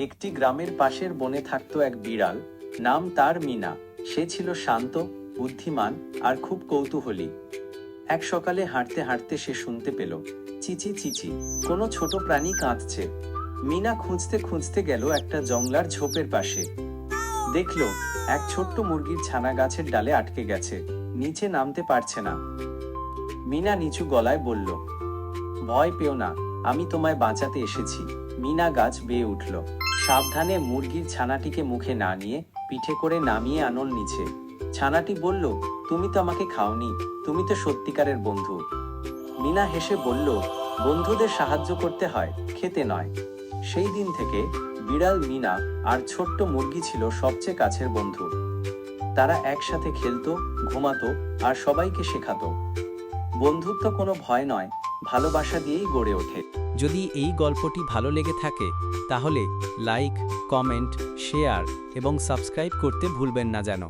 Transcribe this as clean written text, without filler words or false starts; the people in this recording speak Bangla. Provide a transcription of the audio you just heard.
একটি গ্রামের পাশের বনে থাকতো এক বিড়াল। নাম তার মিনা। সে ছিল শান্ত, বুদ্ধিমান আর খুব কৌতূহলী। এক সকালে হাঁটতে হাঁটতে সে শুনতে পেল, চিচি চিচি, কোনো ছোট প্রাণী কাঁদছে। মিনা খুঁজতে খুঁজতে গেল একটা জংলার ঝোপের পাশে। দেখলো এক ছোট্ট মুরগির ছানা গাছের ডালে আটকে গেছে, নিচে নামতে পারছে না। মিনা নিচু গলায় বলল, ভয় পেও না, আমি তোমায় বাঁচাতে এসেছি। মিনা গাছ বেয়ে উঠল, সাবধানে মুরগির ছানাটিকে মুখে না নিয়ে পিঠে করে নামিয়ে আনল নিচে। ছানাটি বলল, তুমি তো আমাকে খাওনি, তুমি তো সত্যিকারের বন্ধু। মিনা হেসে বলল, বন্ধুদের সাহায্য করতে হয়, খেতে নয়। সেই দিন থেকে বিড়াল মিনা আর ছোট্ট মুরগি ছিল সবচেয়ে কাছের বন্ধু। তারা একসাথে খেলতো, ঘুমাতো আর সবাইকে শেখাতো, বন্ধুত্ব কোনো ভয় নয়, ভালোবাসা দিয়েই গড়ে ওঠে। যদি এই গল্পটি ভালো লেগে থাকে তাহলে লাইক, কমেন্ট, শেয়ার এবং সাবস্ক্রাইব করতে ভুলবেন না যেন।